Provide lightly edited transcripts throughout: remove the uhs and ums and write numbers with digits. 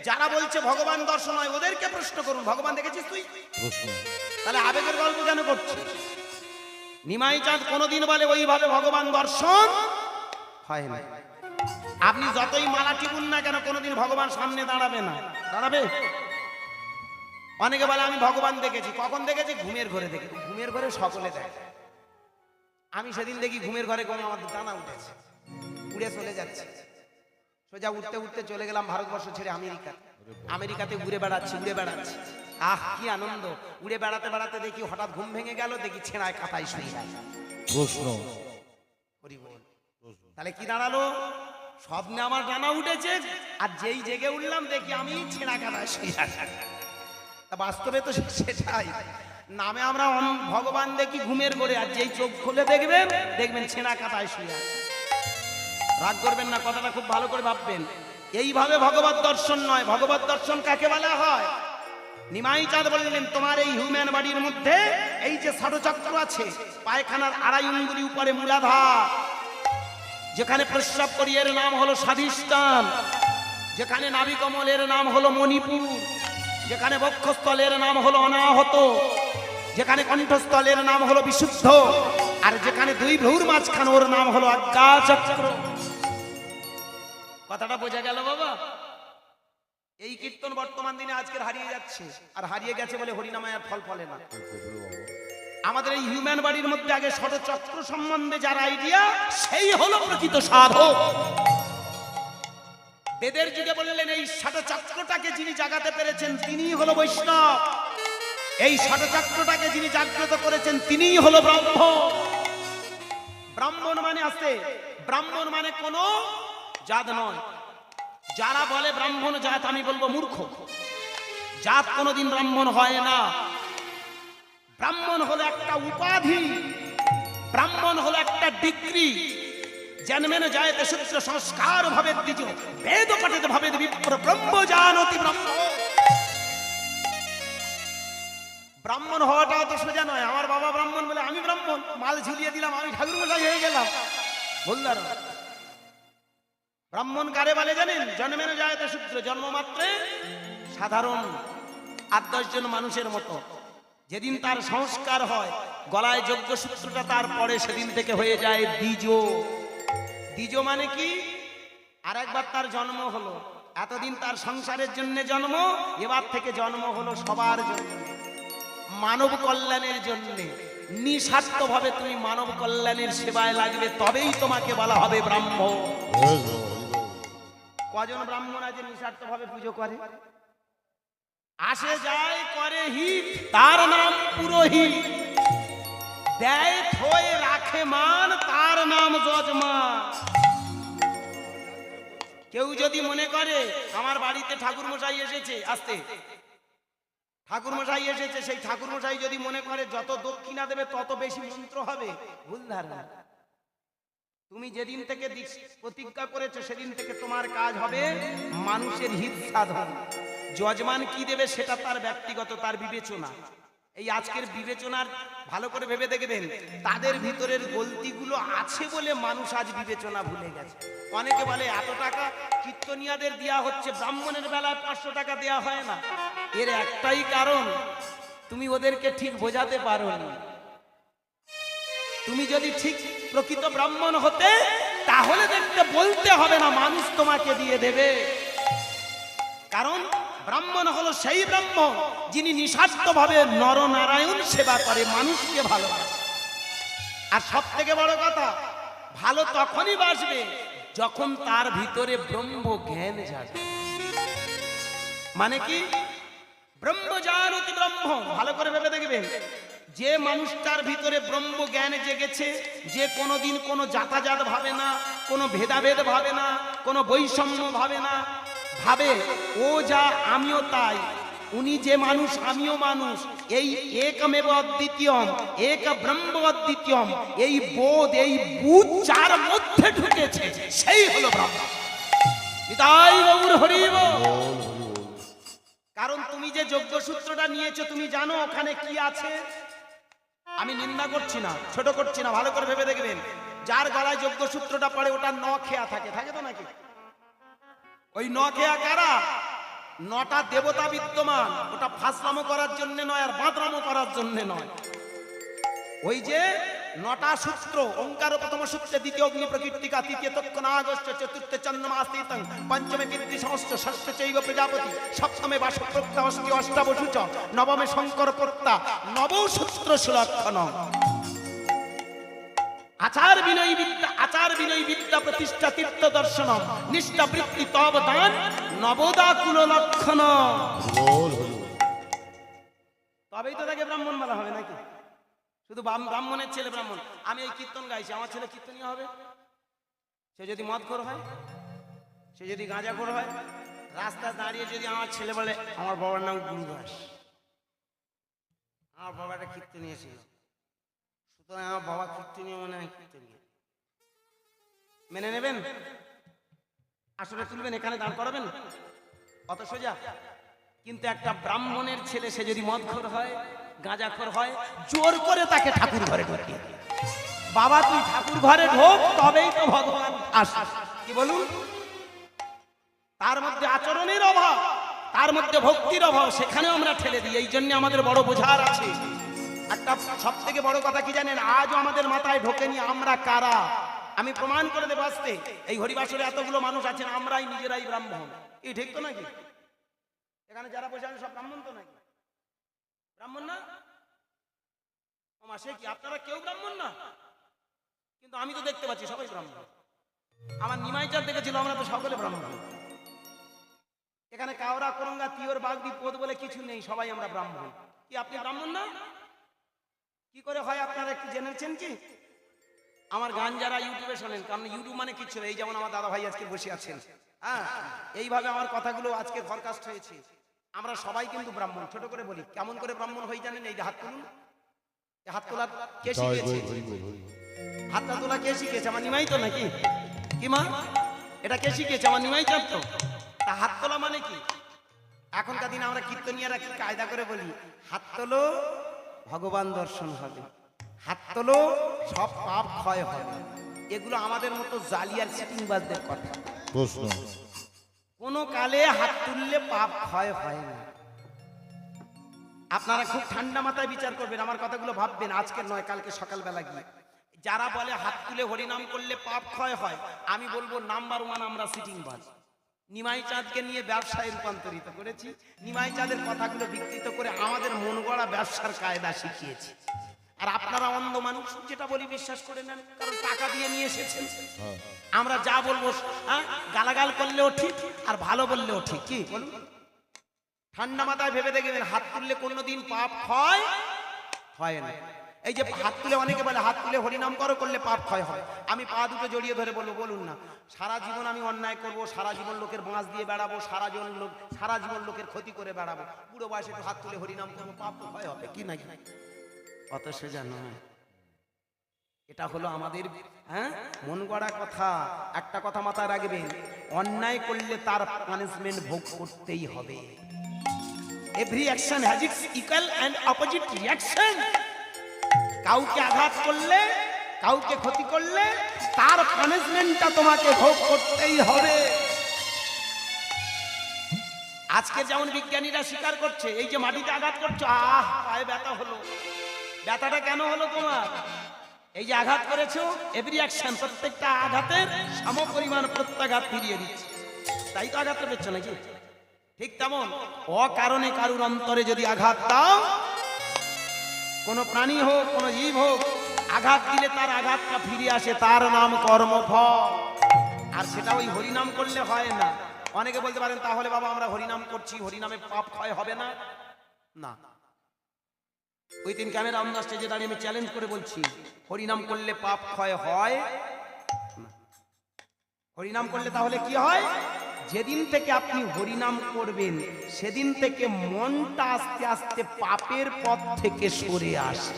যারা বলছে ভগবান দর্শন হয় ওদেরকে প্রশ্ন করুন, ভগবান দেখেছিস তুই? তাহলে আবেগের গল্প কেন করছিস? নিমাই চাঁদ কোনোদিন বলে ওইভাবে ভগবান দর্শন হয় না। আপনি যতই মালা টিপুন না কেন কোনোদিন ভগবান সামনে দাঁড়াবে না। দাঁড়াবে? অনেকে বলে আমি ভগবান দেখেছি। কখন দেখেছি? ঘুমের ঘরে দেখেছি। ঘুমের ঘরে সকলে দেখে। আমি সেদিন দেখি ঘুমের ঘরে কোনো আমার ডানা উঠেছে, উড়ে চলে যাচ্ছে। সোজা উঠতে উঠতে চলে গেলাম ভারতবর্ষ ছেড়ে আমেরিকা। আমেরিকাতে ঘুরে বেড়াচ্ছি। আহ কি আনন্দ! উড়ে বেড়াতে বেড়াতে দেখি হঠাৎ ঘুম ভেঙে গেল, দেখি ছেঁড়ায় কাঁথায় শুয়ে আছে। প্রশ্ন হরি বল। তাহলে কি দাঁড়ালো? স্বপ্নে আমার ডানা উঠেছে, আর যেই জেগে উঠলাম দেখি আমি ছেঁড়া কাঁথায় শুয়ে আছি। তা বাস্তবে তো সেটাই। নামে আমরা ভগবান দেখি ঘুমের ঘরে, আর যেই চোখ খুলে দেখবেন ছেঁড়া কাঁথায় শুয়ে আছে। রাগ করবেন না, কথাটা খুব ভালো করে ভাববেন। এইভাবে ভগবত দর্শন নয়। ভগবত দর্শন কাকে বলা হয়? নিমাই চাঁদ বললেন তোমার এই হিউম্যান বডির মধ্যে এই যে ষড়চক্র আছে, পায়খানার আড়াই আঙ্গুলি উপরে মূলাধার, যেখানে প্রস্রাব করি এর নাম হলো স্বাধিষ্ঠান, যেখানে নাভিকমলের নাম হলো মণিপুর, যেখানে বক্ষস্থলের নাম হলো অনাহত, যেখানে কণ্ঠস্থলের নাম হলো বিশুদ্ধ, আর যেখানে দুই ভ্রুর মাঝখানে ওর নাম হলো আজ্ঞাচক্র। কথাটা বোঝা গেল বাবা? এই কীর্তন বর্তমান দিনে আজকের হারিয়ে যাচ্ছে, আর হারিয়ে গেছে বলে হরিনামায় আর ফল ফলে না। আমাদের এই হিউম্যান বডির মধ্যে আগে ষড়চক্র সম্বন্ধে যার আইডিয়া, সেই হলো প্রকৃত সাধক। বেদের যুগে বললেন এই ষড়চক্রটাকে যিনি জাগাতে পেরেছেন তিনিই হলো বৈষ্ণব। এই ষড়চক্রটাকে যিনি জাগ্রত করেছেন তিনিই হলো ব্রাহ্মণ। ব্রাহ্মণ মানে আছে, ব্রাহ্মণ মানে কোনো জাত নয়। যারা বলে ব্রাহ্মণ জাত, আমি বলবো মূর্খ। জাত কোনোদিন ব্রাহ্মণ হয় না। ব্রাহ্মণ হলো একটা উপাধি, ব্রাহ্মণ হলো একটা ডিগ্রি। জন্মেন জায়তে সূত্র সংস্কার ভাবে দ্বিজ, বেদ পঠিত ভাবে বিপ্র ব্রহ্ম জানতি ব্রহ্ম। ব্রাহ্মণ হওয়াটা তো সোজা নয়। আমার বাবা ব্রাহ্মণ বলে আমি ব্রাহ্মণ, মাল ঝুলিয়ে দিলাম, আমি ঠাকুরমশাই হয়ে গেলাম। বললাম ব্রাহ্মণ কারে বলে জানেন? জন্মেন জায়তে সূত্র, জন্মমাত্রে সাধারণ 8-10 জন মানুষের মতো। যেদিন তার সংস্কার হয়, গলায় যজ্ঞ সূত্রটা তার পরে, সেদিন থেকে হয়ে যায় দ্বিজ। দ্বিজ মানে কি? আর একবার তার জন্ম হলো। এতদিন তার সংসারের জন্য জন্ম, এবার থেকে জন্ম হলো সবার জন্য, মানব কল্যাণের জন্য। নিঃস্বার্থ ভাবে তুমি মানব কল্যাণের সেবায় লাগবে, তবেই তোমাকে বলা হবে ব্রাহ্মণ। কজন ব্রাহ্মণ আছে নিঃস্বার্থ ভাবে পুজো করে? আসে যায় করে হিত, তার নাম পুরোহিত। দেয় থয়ে রাখে মান, তার নাম যজমান। কেউ যদি মনে করে আমার বাড়িতে ঠাকুর মশাই এসেছে, আসতে ঠাকুর মশাই এসেছে, সেই ঠাকুর মশাই যদি মনে করে যত দক্ষিণা দেবে তত বেশি মন্ত্র হবে, ভুল ধারণা। তুমি যেদিন থেকে প্রতিজ্ঞা করেছো সেদিন থেকে তোমার কাজ হবে মানুষের হিত সাধন। যজমান কি দেবে সেটা তার ব্যক্তিগত, তার বিবেচনা। এই আজকের বিবেচনার ভালো করে ভেবে দেখবেন, তাদের ভিতরের গলতিগুলো আছে বলে মানুষ আজ বিবেচনা ভুলে গেছে। অনেকে বলে এত টাকা কীর্তনিয়াদের দেওয়া হচ্ছে, ব্রাহ্মণের বেলায় 500 টাকা দেওয়া হয় না। এর একটাই কারণ, তুমি ওদেরকে ঠিক বোঝাতে পারোনি। তুমি যদি ঠিক প্রকৃত ব্রাহ্মণ হতে, তাহলে দেখতে বলতে হবে না, মানুষ তোমাকে দিয়ে দেবে। কারণ ব্রাহ্মণ হলো সেই ব্রাহ্মণ যিনি নিঃস্বার্থভাবে নরনারায়ণ সেবা করে, মানুষকে ভালোবাসে। আর সব থেকে বড় কথা, ভালো তখনই বাসবে যখন তার ভিতরে ব্রহ্ম জ্ঞান যাবে। মানে কি? ব্রহ্ম জানতি ব্রহ্ম। ভালো করে ভেবে দেখবেন, যে মানুষটার ভিতরে ব্রহ্ম জ্ঞান জেগেছে, যে কোনোদিন কোনো জাতাজাত ভাবে না, কোনো ভেদাভেদ ভাবে না, কোনো বৈষম্য ভাবে না, ভাবে ও যা আমিও তাই, উনি যে মানুষ আমিও মানুষ, এই একমেব অদ্বিতীয়ম, এক ব্রহ্ম অদ্বিতীয়ম, এই বোধ, এই বুধ যার মধ্যে ঢুকেছে, সেই হলো ব্রহ্ম। নিতাই গৌর হরি বল। কারণ তুমি যে যজ্ঞসূত্রটা নিয়েছো, তুমি জানো ওখানে কি আছে? আমি নিন্দা করছি না, ছোট করছি না, ভালো করে ভেবে দেখবেন। যার গলায় যজ্ঞসূত্রটা পড়ে ওটা ন খেয়া থাকে, থাকে তো নাকি? ওই ন খেয়া কারা? নটা দেবতা বিদ্যমান, ওটা ফাসলামো করার জন্য নয় আর বাঁদরামো করার জন্য নয়। ওই যে নটা সূত্র, ওঙ্কার প্রথম সূত্রে, দ্বিতীয় অগ্নি প্রকৃতিকা, তৃতীয় তক্ষণাগস্ত্য, চতুর্থ চন্দ্রমাস্তিতং, পঞ্চমে পিতৃ সমস্ত, ষষ্ঠ চৈব প্রজাপতি, সপ্তমে বাসপ্রক্তা, অষ্টি অষ্টাবসুচ, নবমে শঙ্কর প্রক্তা, নবৌ সূত্র সুলক্ষণ। আচার বিনয়ী বিদ্যা প্রতিষ্ঠা তীর্থ দর্শন, নিষ্ঠা বৃত্তি তব দান, নবদা কুল লক্ষণ। তবেই তো তাকে ব্রাহ্মণ বলা হবে নাকি? শুধু ব্রাহ্মণের ছেলে ব্রাহ্মণ। আমি এই কীর্তন গাইছি, আমার ছেলে কীর্তনীয় হবে? সে যদি মদখোর হয়, সে যদি গাঁজাখোর হয়, রাস্তায় দাঁড়িয়ে যদি আমার ছেলে বলে আমার বাবার নাম গুরুদাস, আমার বাবাটা কীর্তনীয় ছিল, সুতরাং আমার বাবা কীর্তনীয় মনে হয় কীর্তনীয়, মেনে নেবেন? আসলে তুলবেন, এখানে দাঁড় করাবেন, অত সোজা? কিন্তু একটা ব্রাহ্মণের ছেলে সে যদি মদখোর হয়, গাঁজাখোর হয়, জোর করে তাকে ঠাকুর ঘরে ঢোকে। বাবা তুই ঠাকুর ঘরে ঢোক, তবেই তো ভগবান আসে। কি বলুন? তার মধ্যে আচরণের অভাব, তার মধ্যে ভক্তির অভাব, সেখানেও আমরা ঠেলে দিই। এই জন্য আমাদের বড় বোঝার আছে। একটা সব থেকে বড় কথা কি জানেন? আজও আমাদের মাথায় ঢোকেনি আমরা কারা। আমি প্রমাণ করে দেবো আসতে। এই হরিবাসরে এতগুলো মানুষ আছেন, আমরাই নিজেরাই ব্রাহ্মণ। এই ঠিক তো নাকি? এখানে যারা বসে আছেন সব ব্রাহ্মণ তো নাকি? ব্রাহ্মণ না? সে কি আপনারা কেউ ব্রাহ্মণ না? কিন্তু আমি তো দেখতে পাচ্ছি সবাই ব্রাহ্মণ। আমার নিমাইচাঁদ দেখেছিল, আমরা তো সকলে ব্রাহ্মণ। এখানে কাওরা, করঙ্গা, তিওর, বাগদি, পোদ বলে কিছু নেই, সবাই আমরা ব্রাহ্মণ। কি আপনি ব্রাহ্মণ না? কি করে হয় আপনারা একটু জেনেছেন কি? আমার গান যারা ইউটিউবে শোনেন, কারণ ইউটিউব মানে কিছু, এই যেমন আমার দাদা ভাই আজকে বসে আছেন, হ্যাঁ, এইভাবে আমার কথাগুলো আজকে ফরকাস্ট হয়েছে। আমরা সবাই কিন্তু ব্রাহ্মণ। ছোট করে বলি, কেমন করে ব্রাহ্মণ হয়ে জানেন? এই যে হাত তুলুন, হাত তোলা কে শিখিয়েছে? হাতটা তোলা কে শিখিয়েছে? আমার নিমাই তো নাকি? কি মা, এটা কে শিখিয়েছে? আমার নিমাই চাপ তো। তা হাত তোলা মানে কি? এখনকার দিনে আমরা কীর্তনিয়ারা কি কায়দা করে বলি, হাত তোলো ভগবান দর্শন হবে, হাত তোলো সব পাপ ক্ষয় হবে। এগুলো আমাদের মতো জালিয়ার চিটিংবাজদের কথা। কোন কালে হাত তুললে পাপ ক্ষয় হয় না। আপনারা খুব ঠান্ডা মাথায় বিচার করবেন, আমার কথাগুলো ভাববেন, আজকের নয় কালকে সকালবেলা গিয়ে। যারা বলে হাত তুলে হরিনাম করলে পাপ ক্ষয় হয়, আমি বলবো নাম্বার ওয়ান আমরা সিটিংবাজ। নিমাই চাঁদকে নিয়ে ব্যবসায় রূপান্তরিত করেছি, নিমাই চাঁদের কথাগুলো বিকৃত করে আমাদের মন গড়া ব্যবসার কায়দা শিখিয়েছি। আর আপনারা অন্ধ মানুষ, যেটা বলি বিশ্বাস করে নেন, কারণ টাকা দিয়ে নিয়ে এসেছেন। আমরা যা বলবো, গালাগাল করলেও ঠিক আর ভালো বললেও ঠিক। কি বলুন? ঠান্ডা মাথায় ভেবে দেখবেন, হাত তুললে কোনোদিন পাপ ক্ষয় হয় না। এই যে হাত তুলে অনেকে বলে হাত তুলে হরিনাম করলে পাপ ক্ষয় হয়। আমি পা দুটো জড়িয়ে ধরে বলবো, বলুন না, সারা জীবন আমি অন্যায় করব, সারা জীবন লোকের বাঁশ দিয়ে বেড়াবো, সারা জীবন লোকের ক্ষতি করে বেড়াবো, বুড়ো বয়সে একটু হাত তুলে হরিনাম করবো, পাপ তো ক্ষয় হবে কি নাকি? অত সোজা নয়। এটা হলো আমাদের মন গড়া কথা। একটা কথা মাথায় রাখবেন, অন্যায় করলে তার পানিশমেন্ট ভোগ করতেই হবে। Every action has its equal and opposite reaction. কাউকে আঘাত করলে, কাউকে ক্ষতি করলে তার পানিশমেন্টটা তোমাকে ভোগ করতেই হবে। আজকে যেমন বিজ্ঞানীরা স্বীকার করছে, এই যে মাটিতে আঘাত করছো, পায়ে ব্যথা হলো, ব্যথাটা কেন হলো তোমার? এই যে আঘাত করেছো, এভরি অ্যাকশন, প্রত্যেকটা আঘাতের সমপরিমাণ প্রত্যাঘাত ফিরিয়ে দিচ্ছে, তাই তো আঘাতটা পেচ্ছ নাকি? ঠিক তেমন অকারণে কারুর অন্তরে যদি আঘাত দাও, কোন প্রাণী হোক, কোন জীব হোক, আঘাত দিলে তার আঘাতটা ফিরে আসে, তার নাম কর্মফল। আর সেটা ওই হরিনাম করলে হয় না। অনেকে বলতে পারেন, তাহলে বাবা আমরা হরিনাম করছি, হরিনামে পাপ ক্ষয় হবে না? না। ওই দিন ক্যামেরা অন্য স্টেজে দাঁড়িয়ে আমি চ্যালেঞ্জ করে বলছি, হরিনাম করলে পাপ ক্ষয় হয় না। হরিনাম করলে তাহলে কি হয়? যেদিন থেকে আপনি হরিনাম করবেন, সেদিন থেকে মনটা আস্তে আস্তে পাপের পথ থেকে সরে আসে।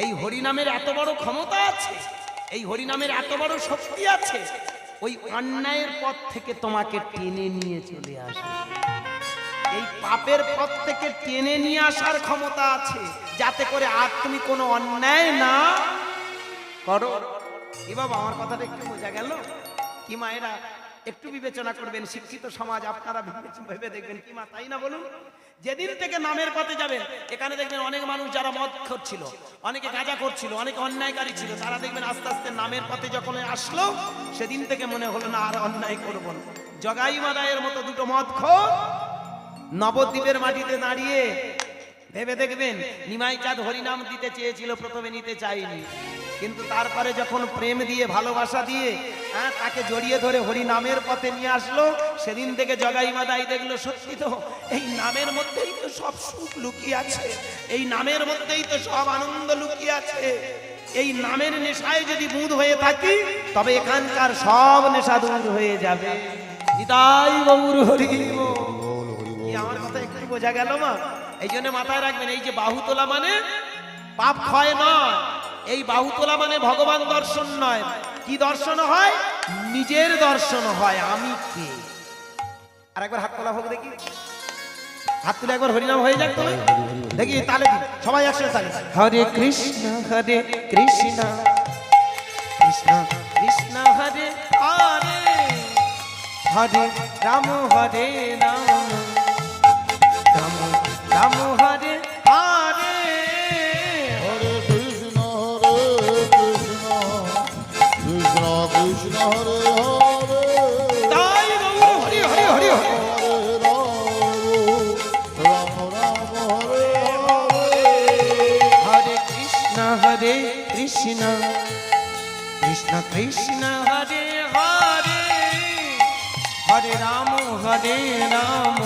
এই হরিনামের এত বড় ক্ষমতা আছে, এই হরিনামের এত বড় শক্তি আছে, ওই অন্যায়ের পথ থেকে তোমাকে টেনে নিয়ে চলে আসে। এই পাপের পথ থেকে টেনে নিয়ে আসার ক্ষমতা আছে, যাতে করে আর তুমি কোনো অন্যায় না করো। এ বাবা, আমার কথাটা একটু বোঝা গেল? কি মায়েরা, একটু বিবেচনা করবেন, শিক্ষিত সমাজ আপনারা ভেবে দেখবেন কি মা, তাই না বলুন? যেদিন থেকে নামের পথে যাবেন, এখানে দেখবেন অনেক মানুষ যারা মদ খাচ্ছিল, অনেকে গাঁজা করছিল, অনেকে অন্যায়কারী ছিল, তারা দেখবেন আস্তে আস্তে নামের পথে যখন আসলো, সেদিন থেকে মনে হলো না আর অন্যায় করব না। জগাই মাদায়ের মতো দুটো মদ খোর নবদ্বীপের মাটিতে দাঁড়িয়ে ভেবে দেখবেন, নিমাই চাঁদ হরিনাম দিতে চেয়েছিল, প্রথমে নিতে চাইনি, কিন্তু তারপরে যখন প্রেম দিয়ে ভালোবাসা দিয়ে তাকে জড়িয়ে ধরে হরি নামের পথে নিয়ে আসলো, সেদিন থেকে জগাই মাদাই দেখলো সত্যি তো এই নামের মধ্যেই তো সব সুখ লুকিয়ে আছে, এই নামের মধ্যেই তো সব আনন্দ লুকিয়ে আছে। এই নামের নেশায় যদি বুঁদ হয়ে থাকি, তবে এখানকার সব নেশা দূর হয়ে যাবে। নিতাই গৌর হরি বল। আমার কথা একটু বোঝা গেল মা? এই জন্য মাথায় রাখবেন, এই যে বাহু তোলা মানে পাপ ক্ষয় নয়, এই বাহু তোলা মানে ভগবান দর্শন নয়। কি দর্শন হয়? নিজের দর্শন হয়, আমি কে। আর একবার হাত তোলা হোক দেখি, হাত তুলে একবার হরিনাম হয়ে যাক তো দেখি, তাহলে কি সবাই একসাথে তালে। হরে কৃষ্ণ হরে কৃষ্ণ কৃষ্ণ কৃষ্ণ হরে হরে, হরে রাম হরে রাম রাম রাম হরে হরে, হরে কৃষ্ণ কৃষ্ণ কৃষ্ণ হরে হরে, তাই গৌর হরি হরি হরি হরি, রাম রাম হরে হরে, হরে কৃষ্ণ হরে কৃষ্ণ কৃষ্ণ কৃষ্ণ হরে হরে, হরে রাম রাম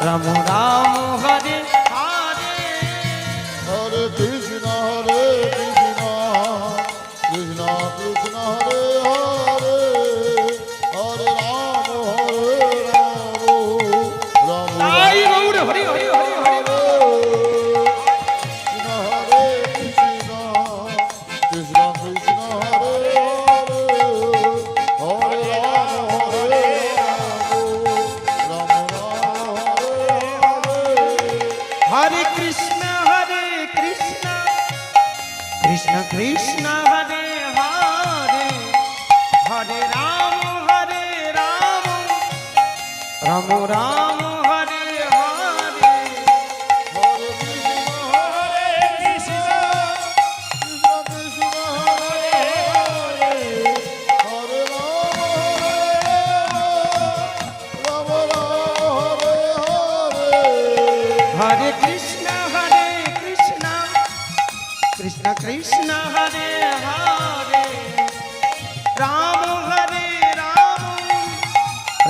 রাম রাম হরে হরে, হরে কৃষ্ণ কৃষ্ণ কৃষ্ণ হরে হরে, হরে রাম রাম তাই গৌর হরি হরি হরি হরি, কৃষ্ণ হরে কৃষ্ণ কৃষ্ণ কৃষ্ণ হরে হরে, হরে রাম রাম হরে হরে, হরে কৃষ্ণ কৃষ্ণ কৃষ্ণ হরে হরে, হরে রাম রাম রাম হরে হরে, হরে কৃষ্ণ কৃষ্ণ হরে হরে, হরে রাম রাম হরে হরে, হরে কৃষ্ণ কৃষ্ণ কৃষ্ণ হরে হরে, রাম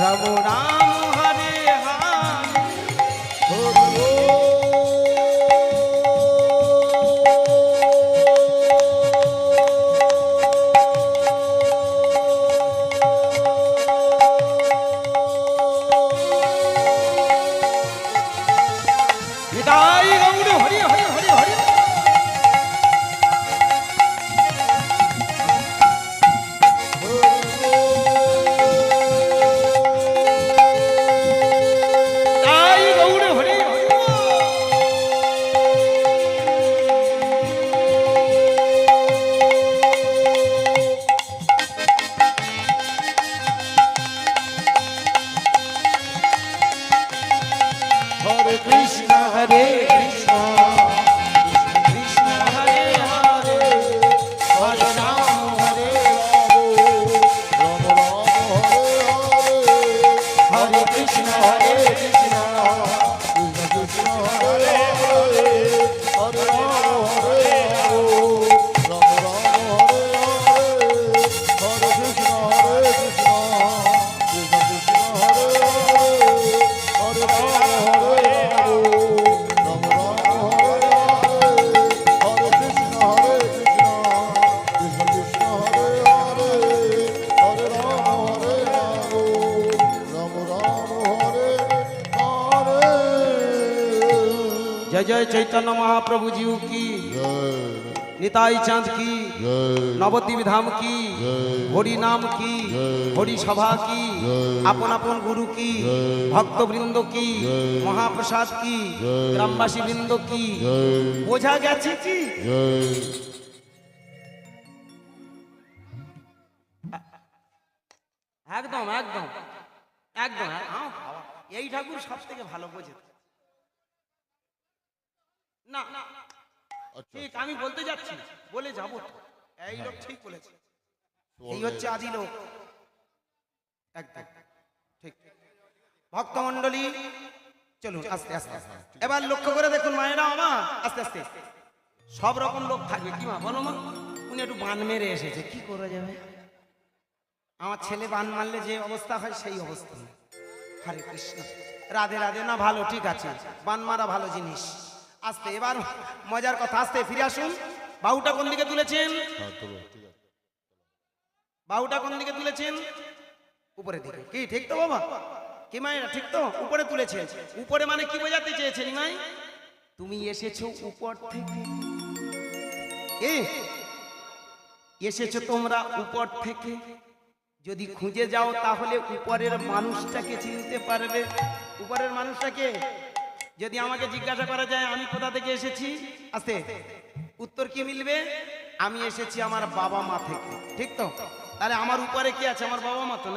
রাম রাম হরে হরে, নিতাই গৌর হরি হরি হরি হরি, তাই গৌর হরি হরি, হরে কৃষ্ণ হরে কৃষ্ণ কৃষ্ণ হরে হরে, হরে রাম হরে রাম রাম হরে হরে, হরে কৃষ্ণ কৃষ্ণ কৃষ্ণ হরে হরে, হরে রাম হরে রাম রাম হরে হরে, হরে কৃষ্ণ কৃষ্ণ কৃষ্ণ হরে হরে, হরে রাম হরে রাম রাম হরে হরে, হরে কৃষ্ণ কৃষ্ণ কৃষ্ণ হরে হরে, হরে রাম হরে রাম রাম হরে হরে। जय जय चैतन्य महाप्रभु जी की, जय निताई चांद की, जय नवद्वीप धाम की, जय हरि नाम की, जय हरि सभा की, जय अपन अपन गुरु की, जय भक्त वृंद की, जय महाप्रसाद की, जय ग्रामवासी वृंद की, जय बोझा গেছে কি? जय একদম একদম একদম বাবা, এই ঠাকুর সব থেকে ভালো বোঝে। না না আচ্ছা ঠিক আমি বলতে যাচ্ছি, বলে যাবো তো। এই লোক ঠিক বলেছে, এই বলে- হচ্ছে আদি লোক। একদম ঠিক। ভক্তমণ্ডলী চলুন আস্তে আস্তে। এবার লক্ষ্য করে দেখুন মায়েরা, মা আস্তে আস্তে। সব রকম লোক থাকবে কি মা, বলো মা। উনি একটু বান মেরে এসেছে, কি করা যাবে? আমার ছেলে বান মারলে যে অবস্থা হয় সেই অবস্থা। হরে কৃষ্ণ, রাধে রাধে। না ভালো, ঠিক আছে, বান মারা ভালো জিনিস। আস্তে, এবার মজার কথা, আস্তে ফিরে আসুন। বাহুটা কোন দিকে তুলেছেন? হ্যাঁ তোলো, ঠিক আছে। বাহুটা কোন দিকে তুলেছেন? উপরে দিকে। কি ঠিক তো বাবা? কি মায়েরা ঠিক তো? উপরে তুলেছে। উপরে মানে কি বোঝাতে চেয়েছেন মাই? তুমি এসেছো উপর থেকে। এ এসেছো তোমরা উপর থেকে, যদি খুঁজে যাও তাহলে উপরের মানুষটাকে চিনতে পারবে। উপরের মানুষটাকে যদি আমাকে জিজ্ঞাসা করা যায় আমি কোথা থেকে এসেছি, আস্তে উত্তর কি মিলবে? আমি এসেছি আমার বাবা মা থেকে, ঠিক তো? তাহলে আমার উপরে কি আছে? আমার বাবা মা তো।